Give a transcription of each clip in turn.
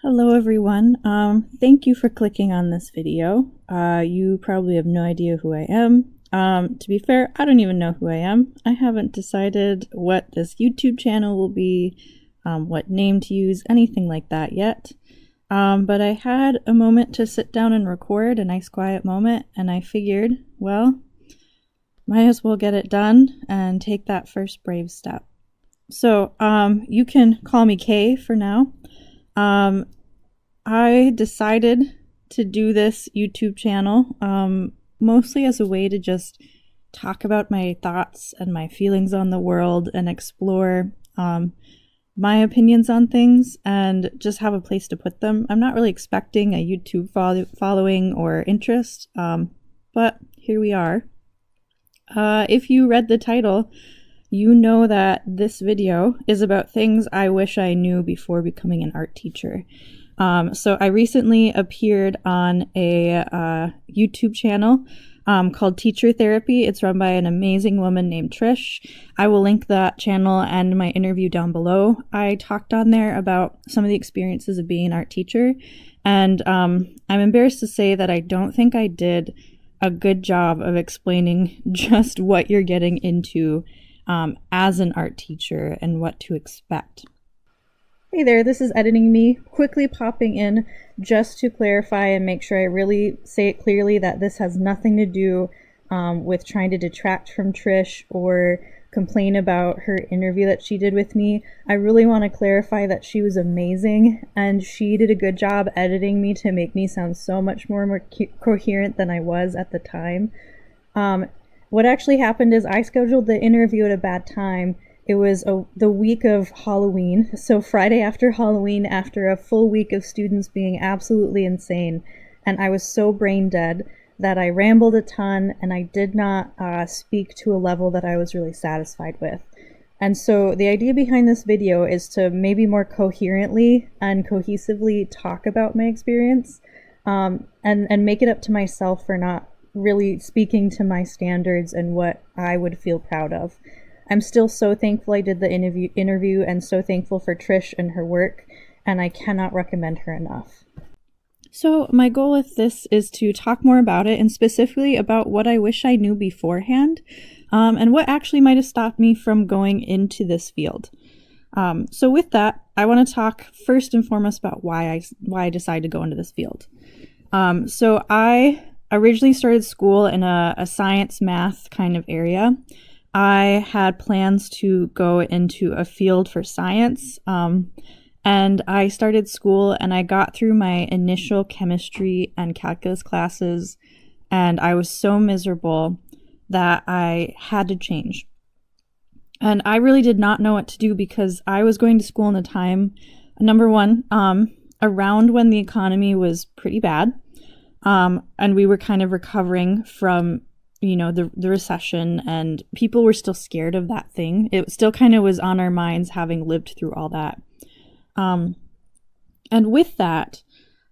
Hello everyone. Thank you for clicking on this video. You probably have no idea who I am. To be fair, I don't even know who I am. I haven't decided what this YouTube channel will be, what name to use, anything like that yet. But I had a moment to sit down and record, a nice quiet moment, and I figured, well, might as well get it done and take that first brave step. So, you can call me Kay for now. I decided to do this YouTube channel mostly as a way to just talk about my thoughts and my feelings on the world and explore my opinions on things and just have a place to put them. I'm not really expecting a YouTube following or interest, but here we are. If you read the title, you know that this video is about things I wish I knew before becoming an art teacher. So I recently appeared on a YouTube channel called Teacher Therapy. It's run by an amazing woman named Trish. I will link that channel and my interview down below. I talked on there about some of the experiences of being an art teacher, and I'm embarrassed to say that I don't think I did a good job of explaining just what you're getting into as an art teacher and what to expect. Hey there, this is Editing Me, quickly popping in just to clarify and make sure I really say it clearly that this has nothing to do with trying to detract from Trish or complain about her interview that she did with me. I really want to clarify that she was amazing and she did a good job editing me to make me sound so much more coherent than I was at the time. What actually happened is I scheduled the interview at a bad time. It was the week of Halloween, so Friday after Halloween, after a full week of students being absolutely insane, and I was so brain dead that I rambled a ton and I did not speak to a level that I was really satisfied with. And so the idea behind this video is to maybe more coherently and cohesively talk about my experience and make it up to myself for not really speaking to my standards and what I would feel proud of. I'm still so thankful I did the interview and so thankful for Trish and her work, and I cannot recommend her enough. So my goal with this is to talk more about it, and specifically about what I wish I knew beforehand, and what actually might have stopped me from going into this field. So with that, I want to talk first and foremost about why I decided to go into this field. So I originally started school in a science math kind of area. I had plans to go into a field for science, and I started school and I got through my initial chemistry and calculus classes, and I was so miserable that I had to change. And I really did not know what to do because I was going to school in a time, number one, around when the economy was pretty bad, and we were kind of recovering from the recession, and people were still scared of that thing. It still kind of was on our minds, having lived through all that. And with that,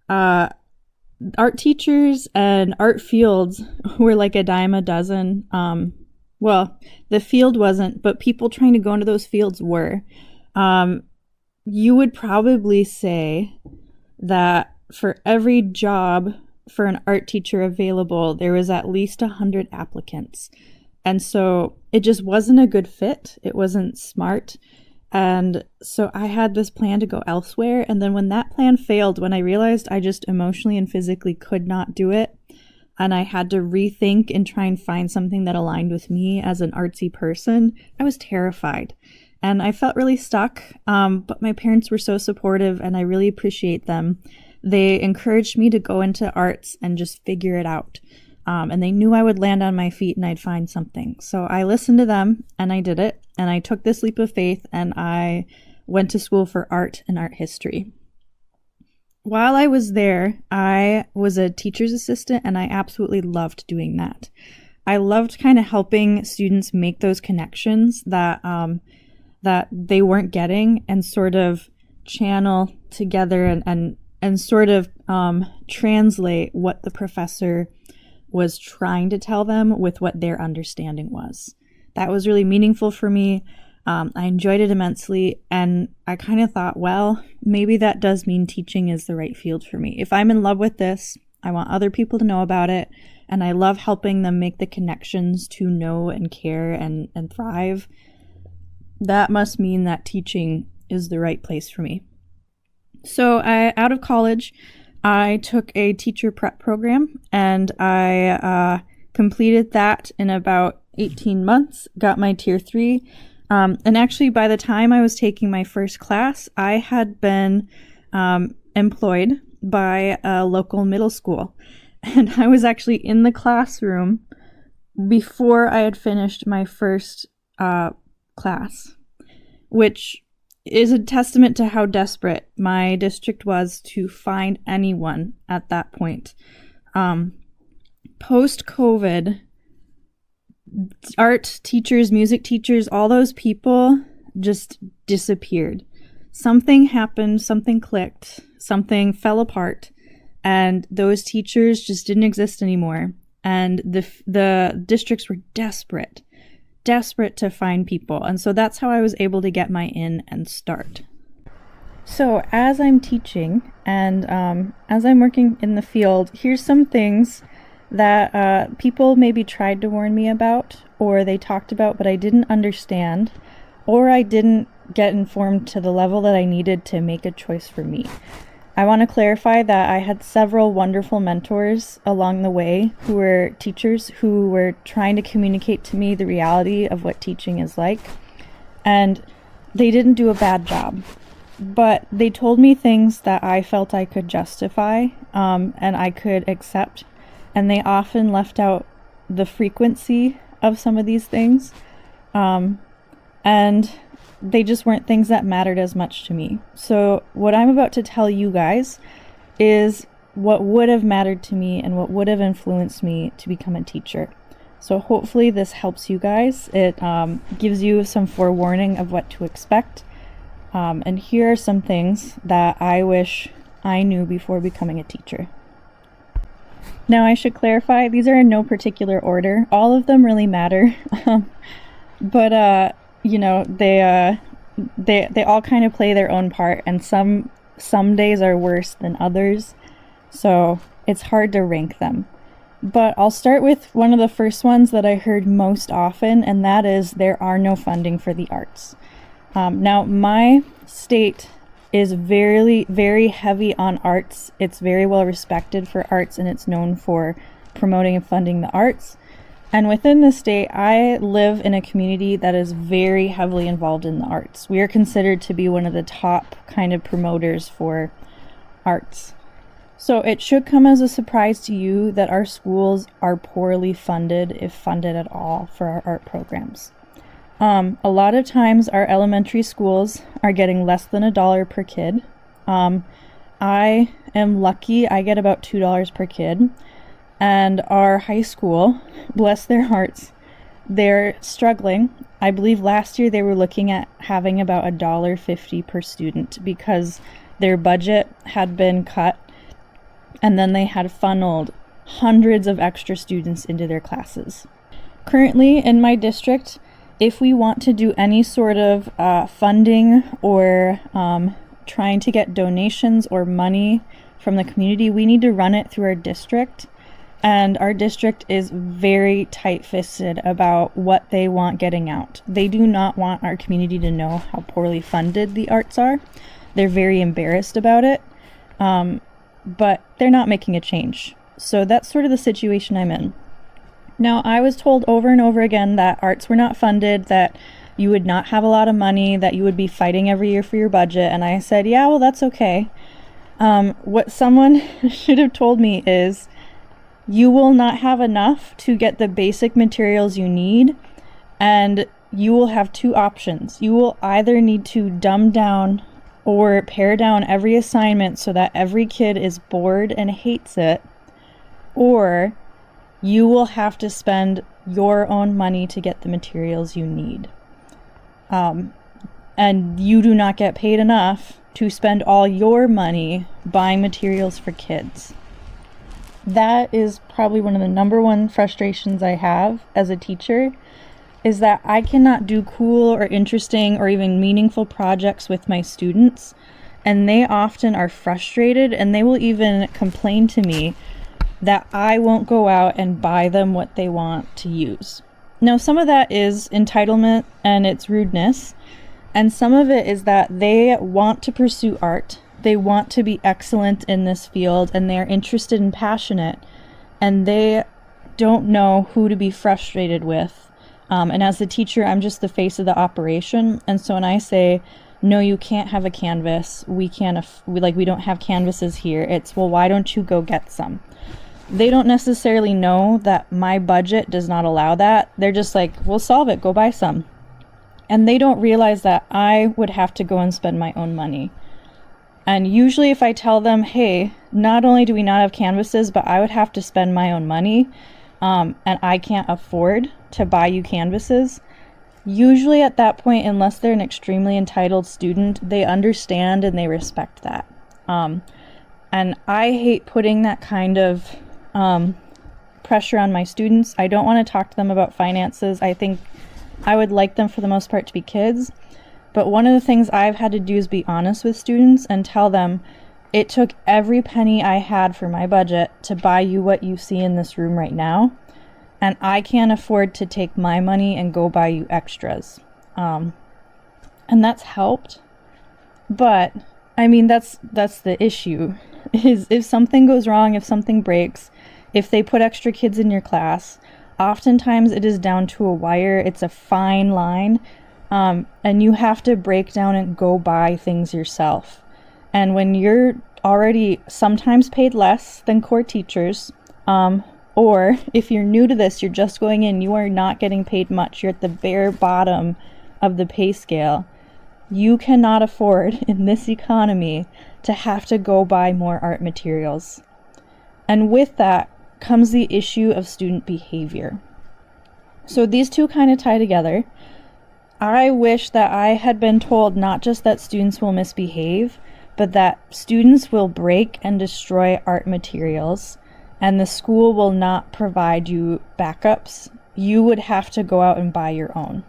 art teachers and art fields were like a dime a dozen. Well, the field wasn't, but people trying to go into those fields were. You would probably say that for every job for an art teacher available, there was at least 100 applicants. And so it just wasn't a good fit. It wasn't smart. And so I had this plan to go elsewhere. And then when that plan failed, when I realized I just emotionally and physically could not do it, and I had to rethink and try and find something that aligned with me as an artsy person, I was terrified. And I felt really stuck. But my parents were so supportive, and I really appreciate them. They encouraged me to go into arts and just figure it out. And they knew I would land on my feet and I'd find something. So I listened to them and I did it. And I took this leap of faith and I went to school for art and art history. While I was there, I was a teacher's assistant and I absolutely loved doing that. I loved kind of helping students make those connections that they weren't getting and sort of channel together and sort of translate what the professor was trying to tell them with what their understanding was. That was really meaningful for me. I enjoyed it immensely, and I kind of thought, well, maybe that does mean teaching is the right field for me. If I'm in love with this, I want other people to know about it, and I love helping them make the connections to know and care and thrive. That must mean that teaching is the right place for me. So out of college, I took a teacher prep program, and I completed that in about 18 months, got my Tier 3. And actually, by the time I was taking my first class, I had been employed by a local middle school. And I was actually in the classroom before I had finished my first class, which is a testament to how desperate my district was to find anyone at that point. Post-COVID, art teachers, music teachers, all those people just disappeared. Something happened, something clicked, something fell apart, and those teachers just didn't exist anymore. And the districts were desperate to find people. And so that's how I was able to get my in and start. So as I'm teaching and as I'm working in the field, here's some things that people maybe tried to warn me about, or they talked about, but I didn't understand, or I didn't get informed to the level that I needed to make a choice for me. I want to clarify that I had several wonderful mentors along the way who were teachers who were trying to communicate to me the reality of what teaching is like, and they didn't do a bad job, but they told me things that I felt I could justify and I could accept. And they often left out the frequency of some of these things. And they just weren't things that mattered as much to me. So what I'm about to tell you guys is what would have mattered to me and what would have influenced me to become a teacher. So hopefully this helps you guys. It gives you some forewarning of what to expect. And here are some things that I wish I knew before becoming a teacher. Now, I should clarify, these are in no particular order. All of them really matter. But you know, they all kind of play their own part, and some days are worse than others. So it's hard to rank them. But I'll start with one of the first ones that I heard most often, and that is there are no funding for the arts. Now, my state is very, very heavy on arts. It's very well respected for arts, and it's known for promoting and funding the arts. And within the state, I live in a community that is very heavily involved in the arts. We are considered to be one of the top kind of promoters for arts. So it should come as a surprise to you that our schools are poorly funded, if funded at all, for our art programs. A lot of times our elementary schools are getting less than $1 per kid. I am lucky, I get about $2 per kid. And our high school, bless their hearts, they're struggling. I believe last year they were looking at having about $1.50 per student because their budget had been cut, and then they had funneled hundreds of extra students into their classes. Currently in my district, if we want to do any sort of funding or trying to get donations or money from the community, we need to run it through our district. And our district is very tight-fisted about what they want getting out. They do not want our community to know how poorly funded the arts are. They're very embarrassed about it, but they're not making a change. So that's sort of the situation I'm in. Now, I was told over and over again that arts were not funded, that you would not have a lot of money, that you would be fighting every year for your budget. And I said, yeah, well, that's okay. What someone should have told me is, you will not have enough to get the basic materials you need, and you will have two options. You will either need to dumb down or pare down every assignment so that every kid is bored and hates it, or you will have to spend your own money to get the materials you need. And you do not get paid enough to spend all your money buying materials for kids. That is probably one of the number one frustrations I have as a teacher. is that I cannot do cool or interesting or even meaningful projects with my students, and they often are frustrated, and they will even complain to me that I won't go out and buy them what they want to use. Now, some of that is entitlement and it's rudeness, and some of it is that they want to pursue art. They want to be excellent in this field, and they're interested and passionate, and they don't know who to be frustrated with. And as the teacher, I'm just the face of the operation. And so when I say, no, you can't have a canvas, we don't have canvases here, it's, well, why don't you go get some? They don't necessarily know that my budget does not allow that. They're just like, we'll solve it, go buy some. And they don't realize that I would have to go and spend my own money. And usually if I tell them, hey, not only do we not have canvases, but I would have to spend my own money, and I can't afford to buy you canvases, usually at that point, unless they're an extremely entitled student, they understand and they respect that. And I hate putting that kind of pressure on my students. I don't want to talk to them about finances. I think I would like them for the most part to be kids. But one of the things I've had to do is be honest with students and tell them it took every penny I had for my budget to buy you what you see in this room right now. And I can't afford to take my money and go buy you extras. And that's helped. But I mean, that's the issue, is if something goes wrong, if something breaks, if they put extra kids in your class, oftentimes it is down to a wire. It's a fine line. And you have to break down and go buy things yourself. And when you're already sometimes paid less than core teachers, or if you're new to this, you're just going in, you are not getting paid much, you're at the bare bottom of the pay scale, you cannot afford in this economy to have to go buy more art materials. And with that comes the issue of student behavior. So these two kind of tie together. I wish that I had been told not just that students will misbehave, but that students will break and destroy art materials, and the school will not provide you backups. You would have to go out and buy your own.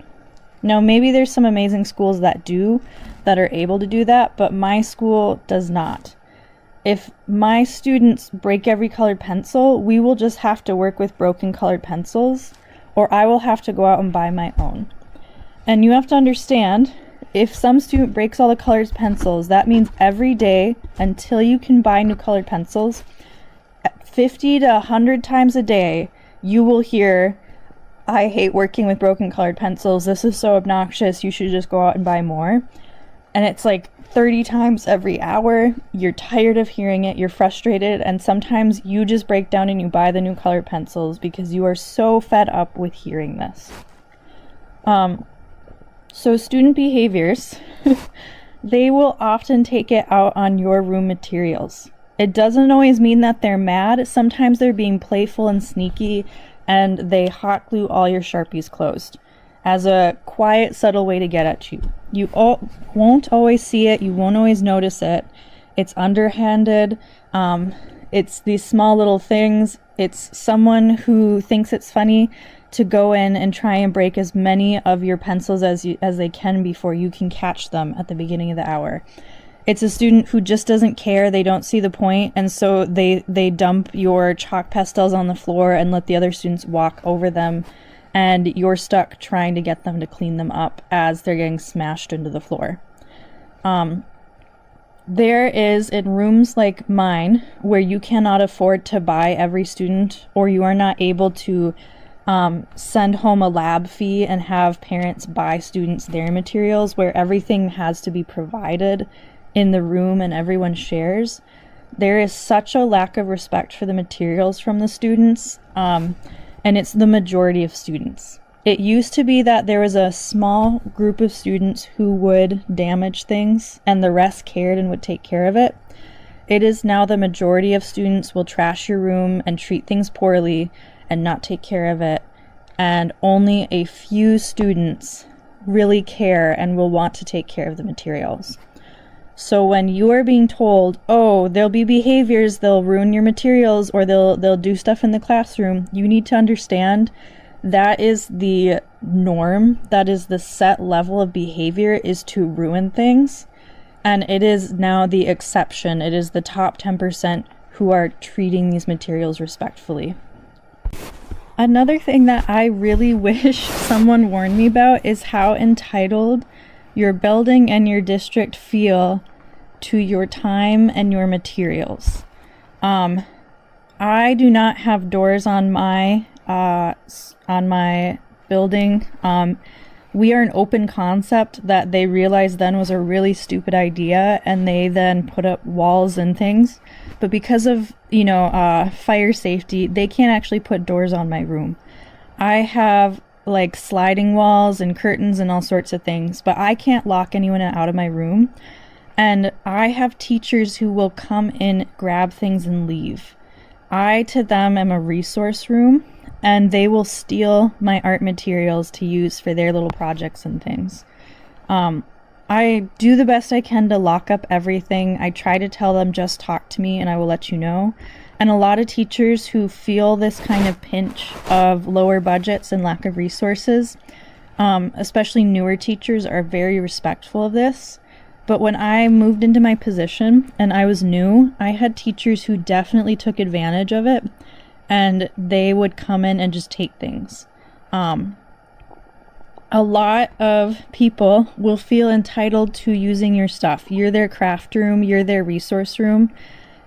Now, maybe there's some amazing schools that are able to do that, but my school does not. If my students break every colored pencil, we will just have to work with broken colored pencils, or I will have to go out and buy my own. And you have to understand, if some student breaks all the colored pencils, that means every day until you can buy new colored pencils, 50 to 100 times a day, you will hear, I hate working with broken colored pencils. This is so obnoxious. You should just go out and buy more. And it's like 30 times every hour. You're tired of hearing it. You're frustrated. And sometimes you just break down and you buy the new colored pencils because you are so fed up with hearing this. So student behaviors, they will often take it out on your room materials. It doesn't always mean that they're mad. Sometimes they're being playful and sneaky, and they hot glue all your Sharpies closed as a quiet, subtle way to get at you. You won't always see it. You won't always notice it. It's underhanded. It's these small little things. It's someone who thinks it's funny to go in and try and break as many of your pencils as they can before you can catch them at the beginning of the hour. It's a student who just doesn't care. They don't see the point, and so they dump your chalk pastels on the floor and let the other students walk over them, and you're stuck trying to get them to clean them up as they're getting smashed into the floor. There is, in rooms like mine, where you cannot afford to buy every student, or you are not able to send home a lab fee and have parents buy students their materials, where everything has to be provided in the room and everyone shares. There is such a lack of respect for the materials from the students, and it's the majority of students. It used to be that there was a small group of students who would damage things and the rest cared and would take care of it. It is now the majority of students will trash your room and treat things poorly and not take care of it, and only a few students really care and will want to take care of the materials. So when you are being told, oh, there'll be behaviors, they'll ruin your materials, or they'll do stuff in the classroom, you need to understand that is the norm. That is the set level of behavior, is to ruin things. And it is now the exception. It is the top 10% who are treating these materials respectfully. Another thing that I really wish someone warned me about is how entitled your building and your district feel to your time and your materials. I do not have doors on my building. We are an open concept that they realized then was a really stupid idea, and they then put up walls and things. But because of, fire safety, they can't actually put doors on my room. I have like sliding walls and curtains and all sorts of things, but I can't lock anyone out of my room. And I have teachers who will come in, grab things, and leave. I, to them, am a resource room, and they will steal my art materials to use for their little projects and things. I do the best I can to lock up everything. I try to tell them, just talk to me and I will let you know. And a lot of teachers who feel this kind of pinch of lower budgets and lack of resources, especially newer teachers, are very respectful of this. But when I moved into my position and I was new, I had teachers who definitely took advantage of it, and they would come in and just take things. A lot of people will feel entitled to using your stuff. You're their craft room, you're their resource room,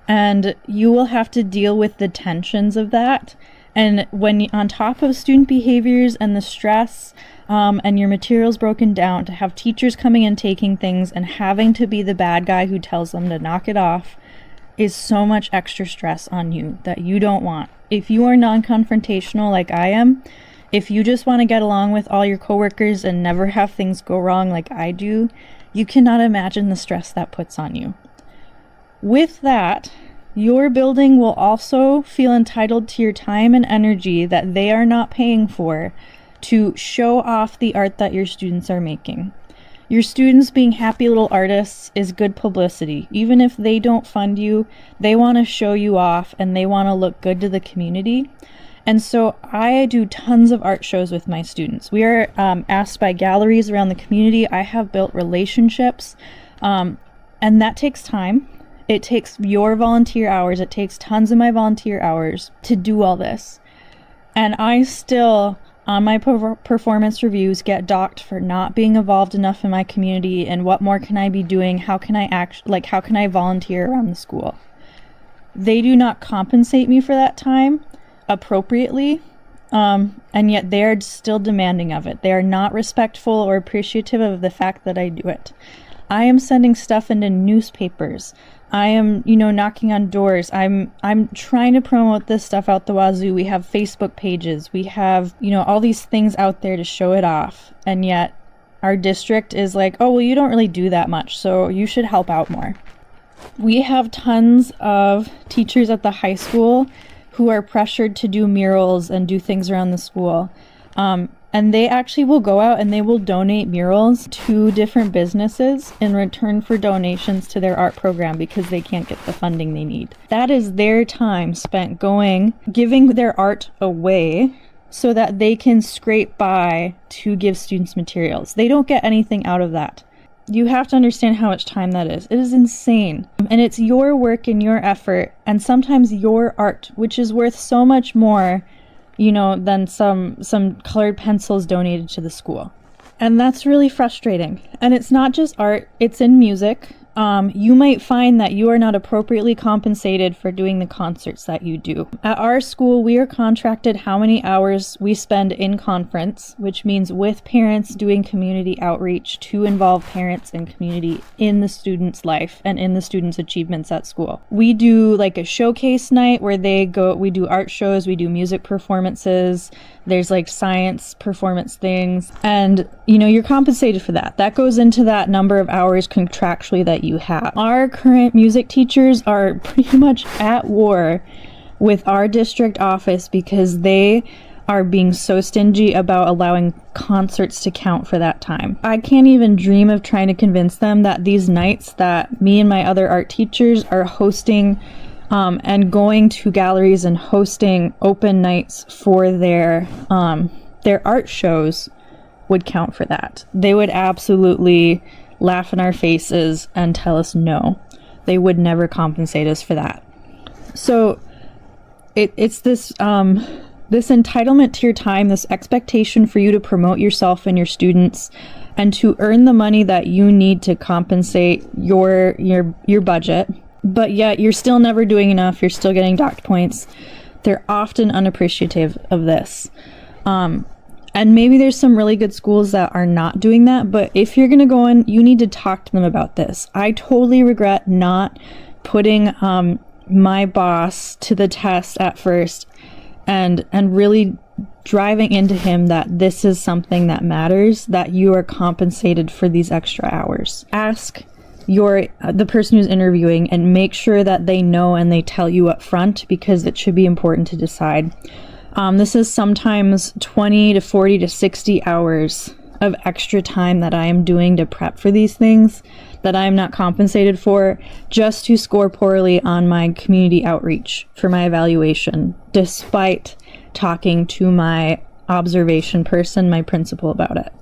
and you will have to deal with the tensions of that. And when on top of student behaviors and the stress, and your materials broken down, to have teachers coming and taking things and having to be the bad guy who tells them to knock it off is so much extra stress on you that you don't want. If you are non-confrontational like I am, if you just want to get along with all your coworkers and never have things go wrong like I do, you cannot imagine the stress that puts on you. With that, your building will also feel entitled to your time and energy that they are not paying for to show off the art that your students are making. Your students being happy little artists is good publicity. Even if they don't fund you, they want to show you off and they want to look good to the community. And so I do tons of art shows with my students. We are asked by galleries around the community. I have built relationships, and that takes time. It takes your volunteer hours. It takes tons of my volunteer hours to do all this. And I still, on my performance reviews, get docked for not being involved enough in my community and what more can I be doing? How can I volunteer around the school? They do not compensate me for that time appropriately, and yet they're still demanding of it. They are not respectful or appreciative of the fact that I do it. I am sending stuff into newspapers. I am, knocking on doors. I'm trying to promote this stuff out the wazoo. We have Facebook pages. We have, all these things out there to show it off. And yet our district is like, oh, well, you don't really do that much, so you should help out more. We have tons of teachers at the high school who are pressured to do murals and do things around the school. And they actually will go out and they will donate murals to different businesses in return for donations to their art program because they can't get the funding they need. That is their time spent giving their art away so that they can scrape by to give students materials. They don't get anything out of that. You have to understand how much time that is. It is insane. And it's your work and your effort and sometimes your art, which is worth so much more than some colored pencils donated to the school. And that's really frustrating. And it's not just art, it's in music. You might find that you are not appropriately compensated for doing the concerts that you do. At our school, we are contracted how many hours we spend in conference, which means with parents doing community outreach to involve parents and community in the student's life and in the student's achievements at school. We do like a showcase night where we do art shows, we do music performances, there's like science performance things, and you're compensated for that. That goes into that number of hours contractually that you have. Our current music teachers are pretty much at war with our district office because they are being so stingy about allowing concerts to count for that time. I can't even dream of trying to convince them that these nights that me and my other art teachers are hosting and going to galleries and hosting open nights for their their art shows would count for that. They would absolutely laugh in our faces and tell us no. They would never compensate us for that. So it's this this entitlement to your time, this expectation for you to promote yourself and your students and to earn the money that you need to compensate your budget, but yet you're still never doing enough. You're still getting docked points. They're often unappreciative of this. And maybe there's some really good schools that are not doing that, but if you're going to go in, you need to talk to them about this. I totally regret not putting my boss to the test at first and really driving into him that this is something that matters, that you are compensated for these extra hours. Ask the person who's interviewing and make sure that they know and they tell you up front, because it should be important to decide. This is sometimes 20 to 40 to 60 hours of extra time that I am doing to prep for these things that I am not compensated for, just to score poorly on my community outreach for my evaluation, despite talking to my observation person, my principal, about it.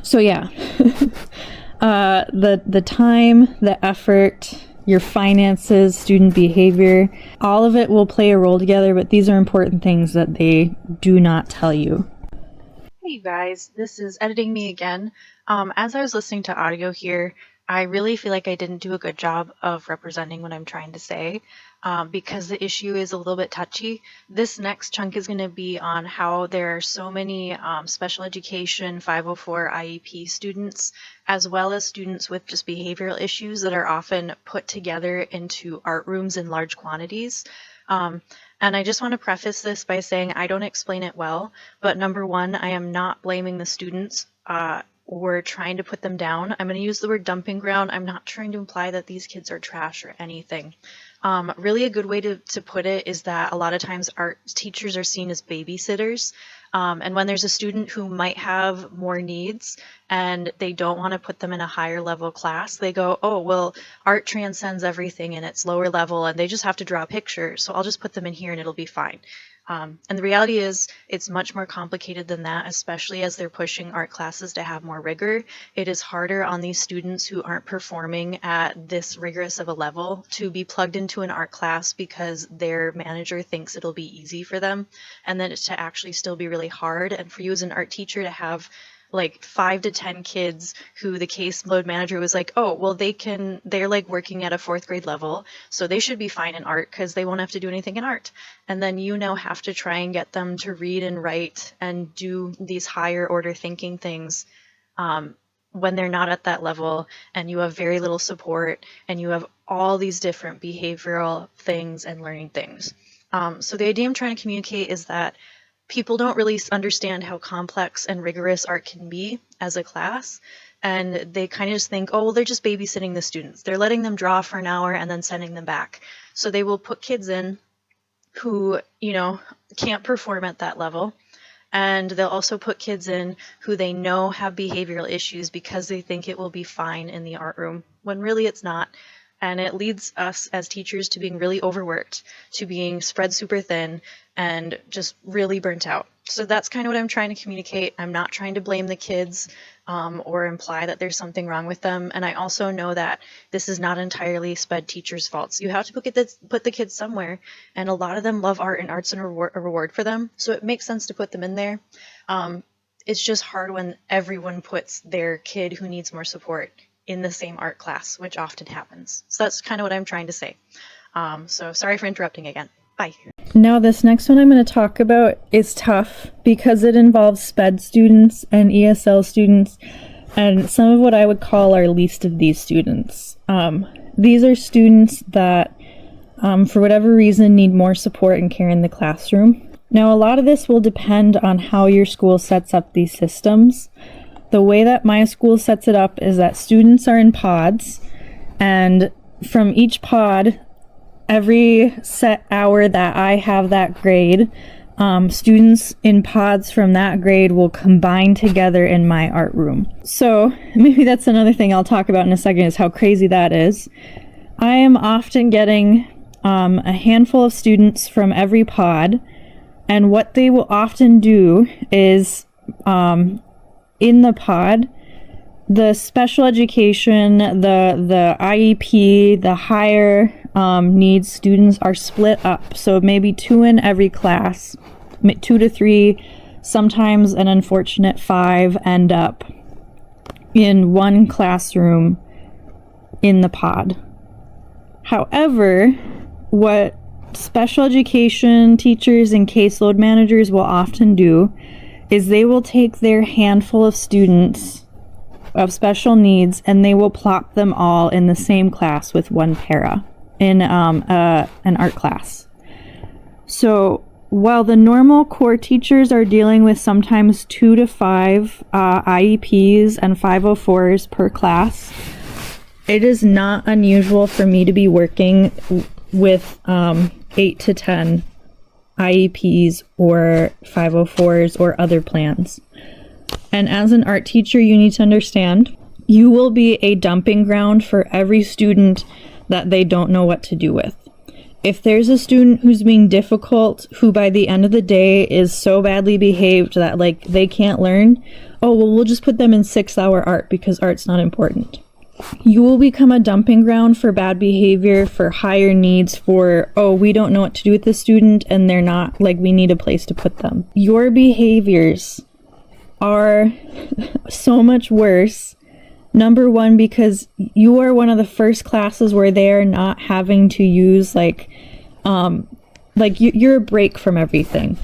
So yeah, the time, the effort, your finances, student behavior, all of it will play a role together, but these are important things that they do not tell you. Hey guys, this is Editing Me again. As I was listening to audio here, I really feel like I didn't do a good job of representing what I'm trying to say, because the issue is a little bit touchy. This next chunk is going to be on how there are so many special education 504 IEP students, as well as students with just behavioral issues that are often put together into art rooms in large quantities. And I just want to preface this by saying I don't explain it well, but number one, I am not blaming the students or trying to put them down. I'm going to use the word dumping ground. I'm not trying to imply that these kids are trash or anything. Really a good way to put it is that a lot of times art teachers are seen as babysitters. And when there's a student who might have more needs and they don't want to put them in a higher level class, they go, oh, well, art transcends everything and it's lower level and they just have to draw a picture. So I'll just put them in here and it'll be fine. And the reality is it's much more complicated than that, especially as they're pushing art classes to have more rigor. It is harder on these students who aren't performing at this rigorous of a level to be plugged into an art class because their manager thinks it'll be easy for them, and then to actually still be really hard. And for you as an art teacher to have like 5 to 10 kids who the caseload manager was like, oh, well, they're like working at a 4th grade level, so they should be fine in art because they won't have to do anything in art. And then you now have to try and get them to read and write and do these higher order thinking things when they're not at that level, and you have very little support and you have all these different behavioral things and learning things. So the idea I'm trying to communicate is that people don't really understand how complex and rigorous art can be as a class, and they kind of just think, oh, well, they're just babysitting the students. They're letting them draw for an hour and then sending them back. So they will put kids in who, can't perform at that level, and they'll also put kids in who they know have behavioral issues because they think it will be fine in the art room, when really it's not. And it leads us as teachers to being really overworked, to being spread super thin, and just really burnt out. So that's kind of what I'm trying to communicate. I'm not trying to blame the kids or imply that there's something wrong with them. And I also know that this is not entirely SPED teachers' faults. You have to put the kids somewhere, and a lot of them love art, and art's a reward for them. So it makes sense to put them in there. It's just hard when everyone puts their kid who needs more support in the same art class, which often happens. So that's kind of what I'm trying to say. So sorry for interrupting again. Bye. Now this next one I'm going to talk about is tough because it involves SPED students and ESL students and some of what I would call our least of these students. These are students that for whatever reason need more support and care in the classroom. Now a lot of this will depend on how your school sets up these systems. The way that my school sets it up is that students are in pods, and from each pod, every set hour that I have that grade, students in pods from that grade will combine together in my art room. So maybe that's another thing I'll talk about in a second, is how crazy that is. I am often getting a handful of students from every pod And what they will often do is, in the pod, the special education, the IEP, the higher needs students are split up. So maybe 2 in every class, 2 to 3, sometimes an unfortunate 5 end up in one classroom in the pod. However, what special education teachers and caseload managers will often do is they will take their handful of students of special needs and they will plop them all in the same class with one para in an art class. So while the normal core teachers are dealing with sometimes 2 to 5 IEPs and 504s per class, it is not unusual for me to be working with 8 to 10 IEPs or 504s or other plans. And as an art teacher, you need to understand, you will be a dumping ground for every student that they don't know what to do with. If there's a student who's being difficult, who by the end of the day is so badly behaved that like they can't learn, oh, well, we'll just put them in 6-hour art because art's not important. You will become a dumping ground for bad behavior, for higher needs, for, oh, we don't know what to do with the student and they're not, like, we need a place to put them. Your behaviors are so much worse. Number one, because you are one of the first classes where they are not having to use you're a break from everything.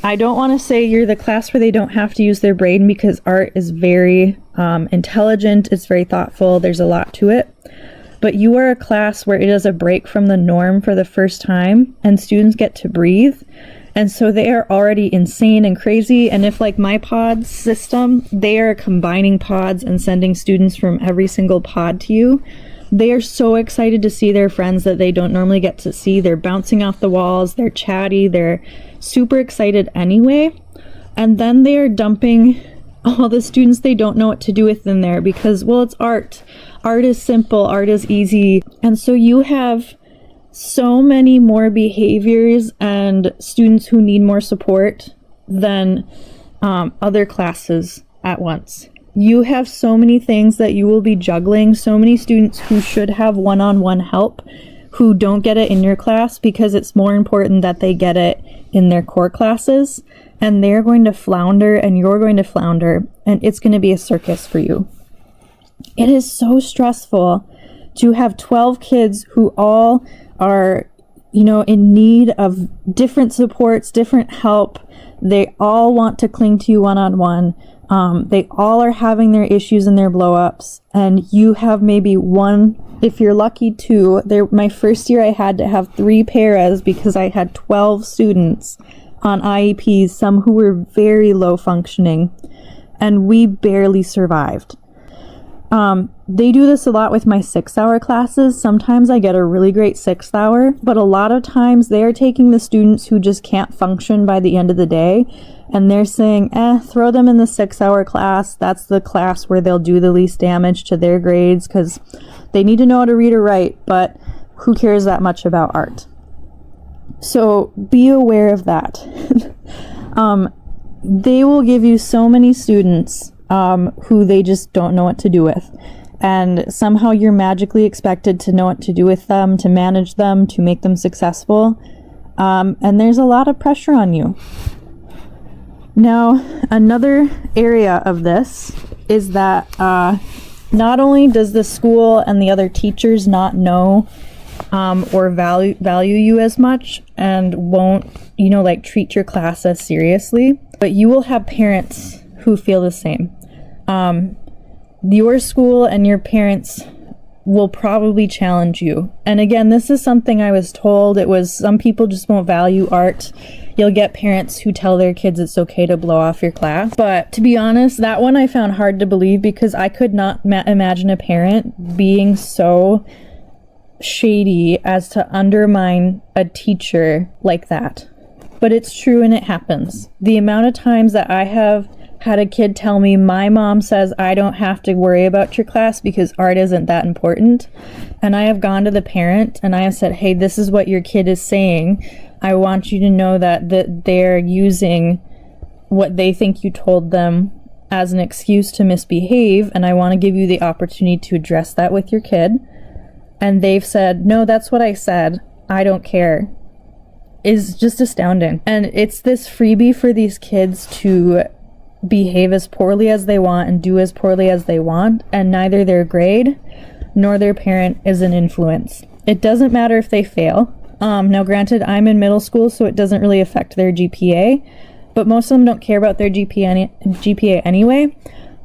I don't want to say you're the class where they don't have to use their brain, because art is very intelligent, it's very thoughtful, there's a lot to it. But you are a class where it is a break from the norm for the first time, and students get to breathe. And so they are already insane and crazy. And if, like my pod system, they are combining pods and sending students from every single pod to you, they are so excited to see their friends that they don't normally get to see. They're bouncing off the walls, they're chatty, they're super excited anyway. And then they are dumping all the students they don't know what to do with in there because, well, it's art. Art is simple, art is easy. And so you have so many more behaviors and students who need more support than other classes at once. You have so many things that you will be juggling, so many students who should have one-on-one help who don't get it in your class because it's more important that they get it in their core classes, and they're going to flounder and you're going to flounder, and it's going to be a circus for you. It is so stressful to have 12 kids who all are, in need of different supports, different help. They all want to cling to you one-on-one. They all are having their issues and their blow-ups, and you have maybe one, if you're lucky, 2. My first year I had to have 3 paras because I had 12 students on IEPs, some who were very low functioning, and we barely survived. They do this a lot with my 6-hour classes. Sometimes I get a really great 6th hour, but a lot of times they are taking the students who just can't function by the end of the day, and they're saying, throw them in the 6-hour class. That's the class where they'll do the least damage to their grades because they need to know how to read or write, but who cares that much about art? So be aware of that. They will give you so many students who they just don't know what to do with. And somehow you're magically expected to know what to do with them, to manage them, to make them successful. And there's a lot of pressure on you. Now, another area of this is that not only does the school and the other teachers not know or value you as much and won't, treat your class as seriously, but you will have parents who feel the same. Your school and your parents will probably challenge you. And again, this is something I was told. It was some people just won't value art. You'll get parents who tell their kids it's okay to blow off your class. But to be honest, that one I found hard to believe because I could not imagine a parent being so shady as to undermine a teacher like that. But it's true and it happens. The amount of times that I have had a kid tell me, my mom says I don't have to worry about your class because art isn't that important. And I have gone to the parent and I have said, hey, this is what your kid is saying. I want you to know that they're using what they think you told them as an excuse to misbehave, and I want to give you the opportunity to address that with your kid. And they've said, no, that's what I said, I don't care. Is just astounding. And it's this freebie for these kids to behave as poorly as they want and do as poorly as they want, and neither their grade nor their parent is an influence. It doesn't matter if they fail. Now granted, I'm in middle school, so it doesn't really affect their GPA, but most of them don't care about their GPA anyway.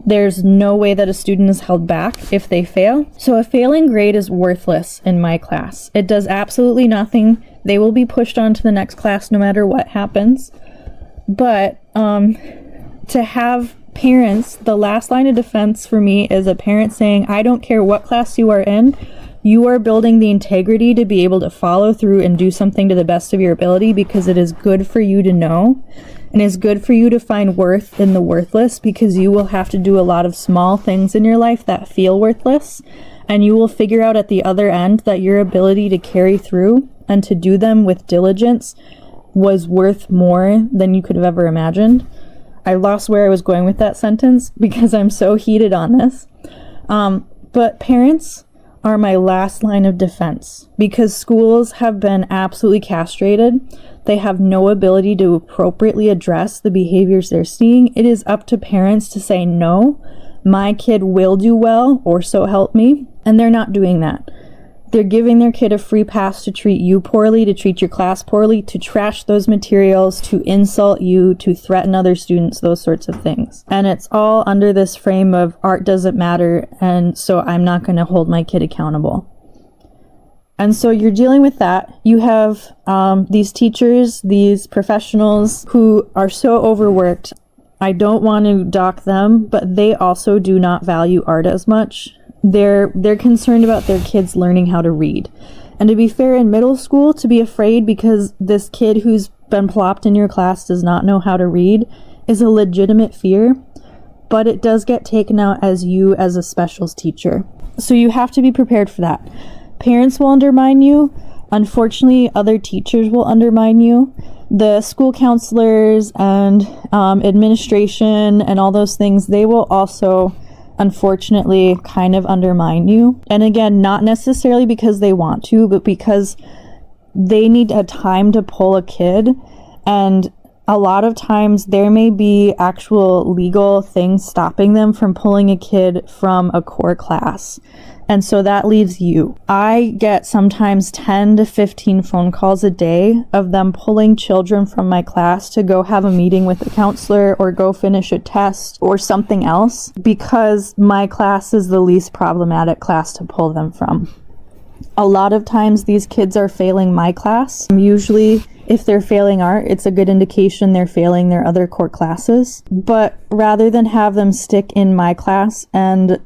There's no way that a student is held back if they fail. So a failing grade is worthless in my class. It does absolutely nothing. They will be pushed on to the next class no matter what happens. But to have parents, the last line of defense for me is a parent saying, I don't care what class you are in, you are building the integrity to be able to follow through and do something to the best of your ability because it is good for you to know. And it's good for you to find worth in the worthless, because you will have to do a lot of small things in your life that feel worthless. And you will figure out at the other end that your ability to carry through and to do them with diligence was worth more than you could have ever imagined. I lost where I was going with that sentence because I'm so heated on this. But parents are my last line of defense because schools have been absolutely castrated. They have no ability to appropriately address the behaviors they're seeing. It is up to parents to say, no, my kid will do well, or so help me. And they're not doing that. They're giving their kid a free pass to treat you poorly, to treat your class poorly, to trash those materials, to insult you, to threaten other students, those sorts of things. And it's all under this frame of art doesn't matter, and so I'm not going to hold my kid accountable. And so you're dealing with that. You have these teachers, these professionals who are so overworked. I don't want to dock them, but they also do not value art as much. They're concerned about their kids learning how to read. And to be fair, in middle school, to be afraid because this kid who's been plopped in your class does not know how to read is a legitimate fear, but it does get taken out as you as a specials teacher. So you have to be prepared for that. Parents will undermine you. Unfortunately, other teachers will undermine you. The school counselors and administration and all those things, they will also, unfortunately, kind of undermine you. And again, not necessarily because they want to, but because they need a time to pull a kid. And a lot of times there may be actual legal things stopping them from pulling a kid from a core class. And so that leaves you. I get sometimes 10 to 15 phone calls a day of them pulling children from my class to go have a meeting with a counselor or go finish a test or something else because my class is the least problematic class to pull them from. A lot of times these kids are failing my class. Usually if they're failing art, it's a good indication they're failing their other core classes. But rather than have them stick in my class and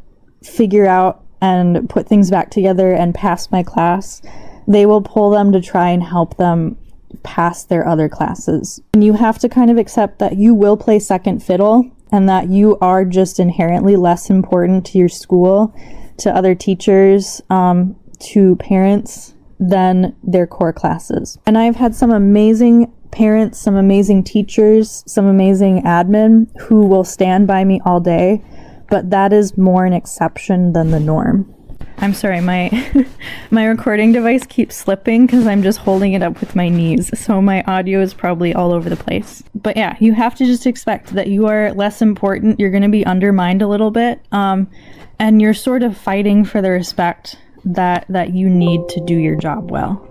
figure out and put things back together and pass my class, they will pull them to try and help them pass their other classes. And you have to kind of accept that you will play second fiddle and that you are just inherently less important to your school, to other teachers, to parents than their core classes. And I've had some amazing parents, some amazing teachers, some amazing admin who will stand by me all day, but that is more an exception than the norm. I'm sorry, my recording device keeps slipping because I'm just holding it up with my knees, so my audio is probably all over the place. But yeah, you have to just expect that you are less important, you're going to be undermined a little bit, and you're sort of fighting for the respect that you need to do your job well.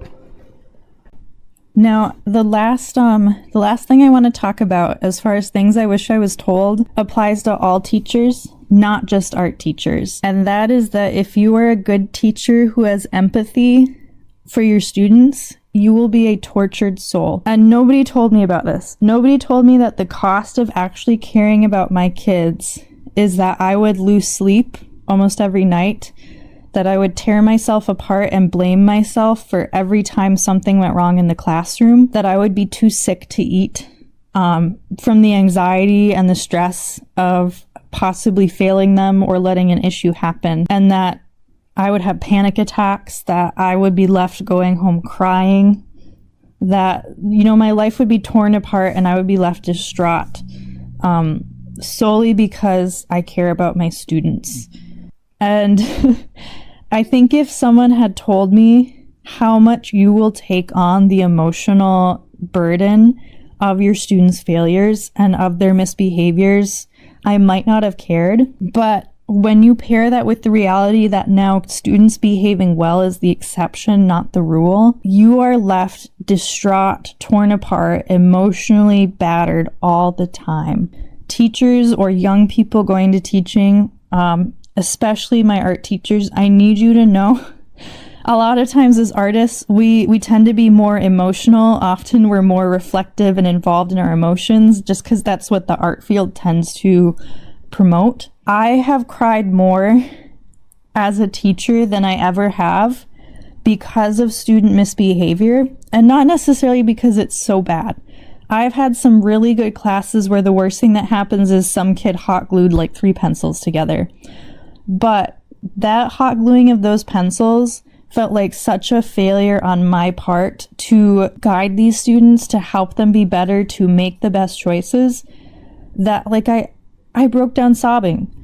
Now, the last thing I want to talk about as far as things I wish I was told applies to all teachers, not just art teachers. And that is that if you are a good teacher who has empathy for your students, you will be a tortured soul. And nobody told me about this. Nobody told me that the cost of actually caring about my kids is that I would lose sleep almost every night, that I would tear myself apart and blame myself for every time something went wrong in the classroom, that I would be too sick to eat from the anxiety and the stress of possibly failing them or letting an issue happen, and that I would have panic attacks, that I would be left going home crying, that, my life would be torn apart and I would be left distraught, solely because I care about my students. And I think if someone had told me how much you will take on the emotional burden of your students' failures and of their misbehaviors, I might not have cared. But when you pair that with the reality that now students behaving well is the exception, not the rule, you are left distraught, torn apart, emotionally battered all the time. Teachers or young people going to teaching, especially my art teachers, I need you to know, a lot of times as artists, we tend to be more emotional. Often we're more reflective and involved in our emotions just because that's what the art field tends to promote. I have cried more as a teacher than I ever have because of student misbehavior, and not necessarily because it's so bad. I've had some really good classes where the worst thing that happens is some kid hot glued like 3 pencils together. But that hot gluing of those pencils felt like such a failure on my part to guide these students, to help them be better, to make the best choices, that I broke down sobbing.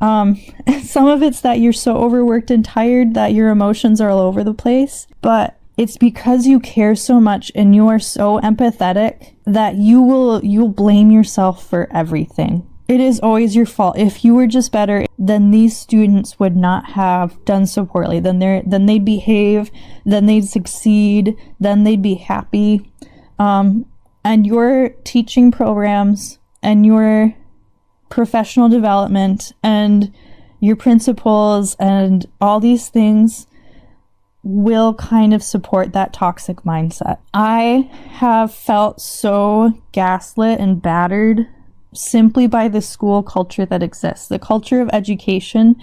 Some of it's that you're so overworked and tired that your emotions are all over the place, but it's because you care so much and you are so empathetic that you'll blame yourself for everything. It is always your fault. If you were just better, then these students would not have done so poorly. Then they'd behave, then they'd succeed, then they'd be happy. And your teaching programs and your professional development and your principles and all these things will kind of support that toxic mindset. I have felt so gaslit and battered simply by the school culture that exists. The culture of education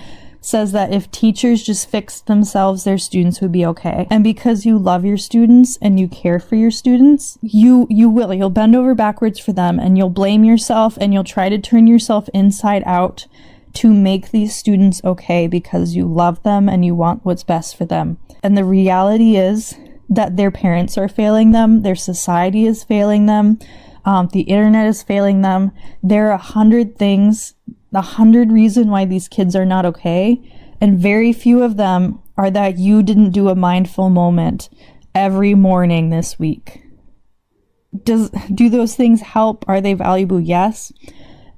says that if teachers just fixed themselves, their students would be okay. And because you love your students and you care for your students, you'll bend over backwards for them, and you'll blame yourself, and you'll try to turn yourself inside out to make these students okay because you love them and you want what's best for them. And the reality is that their parents are failing them, their society is failing them, the internet is failing them. There are 100 things, 100 reasons why these kids are not okay, and very few of them are that you didn't do a mindful moment every morning this week. Do those things help? Are they valuable? Yes.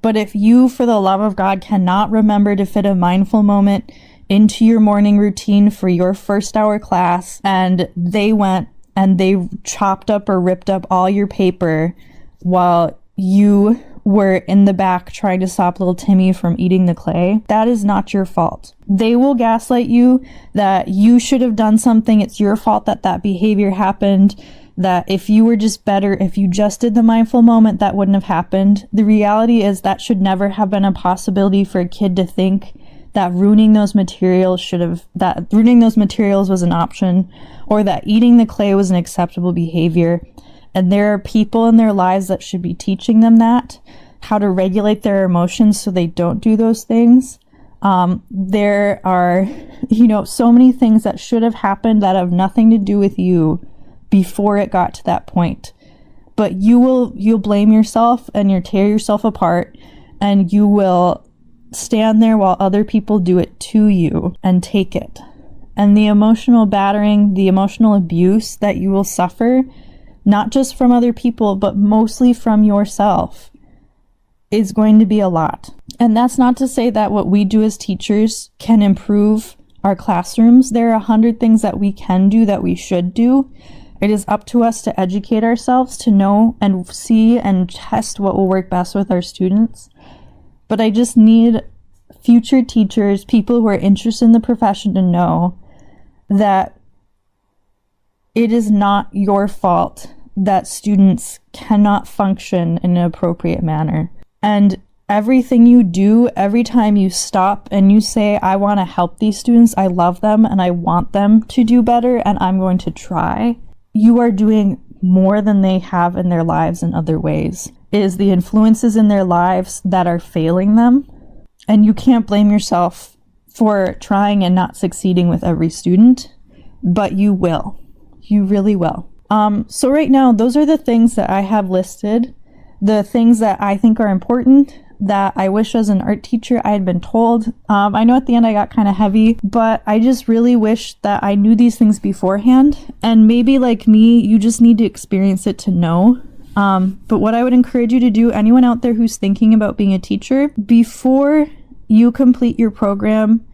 But if you, for the love of God, cannot remember to fit a mindful moment into your morning routine for your first hour class, and they went and they chopped up or ripped up all your paper while you were in the back trying to stop little Timmy from eating the clay, that is not your fault. They will gaslight you that you should have done something. It's your fault that that behavior happened, that if you were just better, if you just did the mindful moment, that wouldn't have happened. The reality is that should never have been a possibility for a kid to think that ruining those materials was an option, or that eating the clay was an acceptable behavior. And there are people in their lives that should be teaching them that, how to regulate their emotions so they don't do those things. There are, so many things that should have happened that have nothing to do with you before it got to that point. But you'll blame yourself and you'll tear yourself apart, and you will stand there while other people do it to you and take it. And the emotional battering, the emotional abuse that you will suffer, not just from other people, but mostly from yourself, is going to be a lot. And that's not to say that what we do as teachers can improve our classrooms. There are 100 things that we can do, that we should do. It is up to us to educate ourselves, to know and see and test what will work best with our students. But I just need future teachers, people who are interested in the profession, to know that it is not your fault that students cannot function in an appropriate manner. And everything you do, every time you stop and you say, I want to help these students, I love them and I want them to do better and I'm going to try, you are doing more than they have in their lives in other ways. is the influences in their lives that are failing them. And you can't blame yourself for trying and not succeeding with every student, but you will. You really will. So right now, those are the things that I have listed, the things that I think are important, that I wish as an art teacher I had been told. I know at the end I got kind of heavy, but I just really wish that I knew these things beforehand. And maybe like me, you just need to experience it to know. But what I would encourage you to do, anyone out there who's thinking about being a teacher, before you complete your program,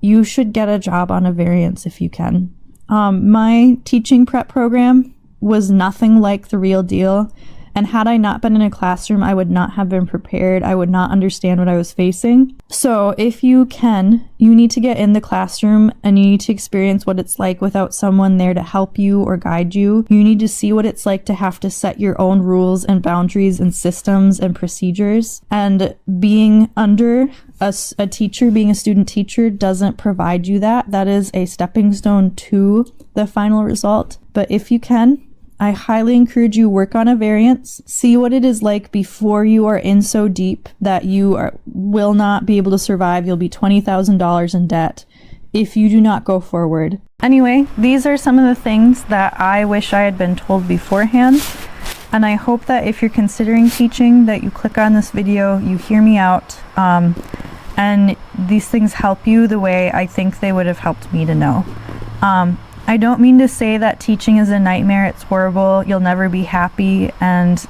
you should get a job on a variance if you can. My teaching prep program was nothing like the real deal. And had I not been in a classroom, I would not have been prepared. I would not understand what I was facing. So if you can, you need to get in the classroom and you need to experience what it's like without someone there to help you or guide you. You need to see what it's like to have to set your own rules and boundaries and systems and procedures. And being under a teacher, being a student teacher, doesn't provide you that. That is a stepping stone to the final result. But if you can, I highly encourage you work on a variance, see what it is like before you are in so deep that you will not be able to survive. You'll be $20,000 in debt if you do not go forward. Anyway, these are some of the things that I wish I had been told beforehand. And I hope that if you're considering teaching, that you click on this video, you hear me out, and these things help you the way I think they would have helped me to know. I don't mean to say that teaching is a nightmare, it's horrible, you'll never be happy, and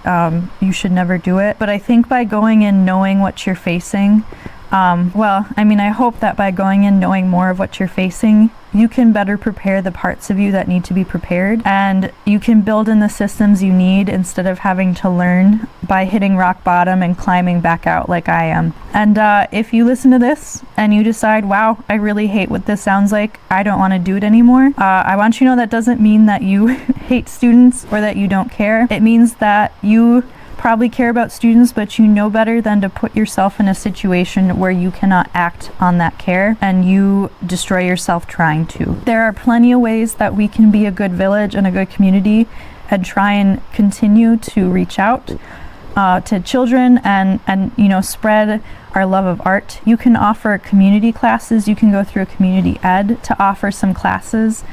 you should never do it. But I think by going in knowing what you're facing, I hope that by going in knowing more of what you're facing, you can better prepare the parts of you that need to be prepared, and you can build in the systems you need instead of having to learn by hitting rock bottom and climbing back out like I am. And if you listen to this and you decide, wow, I really hate what this sounds like, I don't want to do it anymore, I want you to know that doesn't mean that you hate students or that you don't care. It means that you probably care about students, but you know better than to put yourself in a situation where you cannot act on that care and you destroy yourself trying to. There are plenty of ways that we can be a good village and a good community and try and continue to reach out to children and spread our love of art. You can offer community classes. You can go through a community ed to offer some classes.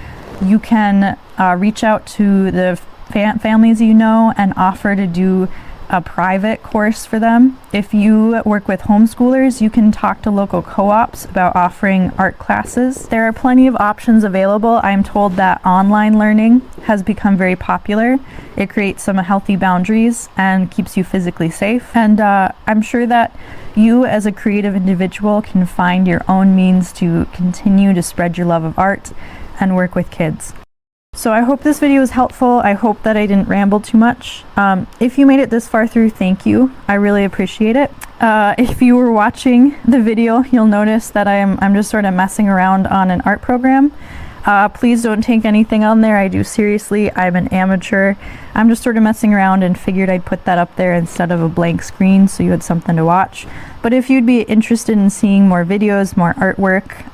You can reach out to the families you know and offer to do a private course for them. If you work with homeschoolers, you can talk to local co-ops about offering art classes. There are plenty of options available. I'm told that online learning has become very popular. It creates some healthy boundaries and keeps you physically safe. And I'm sure that you as a creative individual can find your own means to continue to spread your love of art and work with kids. So I hope this video was helpful. I hope that I didn't ramble too much. If you made it this far through, thank you. I really appreciate it. If you were watching the video, you'll notice that I'm just sort of messing around on an art program. Please don't take anything on there. I do seriously. I'm an amateur. I'm just sort of messing around and figured I'd put that up there instead of a blank screen so you had something to watch. But if you'd be interested in seeing more videos, more artwork,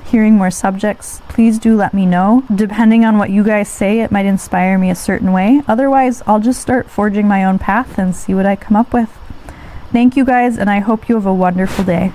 hearing more subjects, please do let me know. Depending on what you guys say, it might inspire me a certain way. Otherwise, I'll just start forging my own path and see what I come up with. Thank you guys, and I hope you have a wonderful day.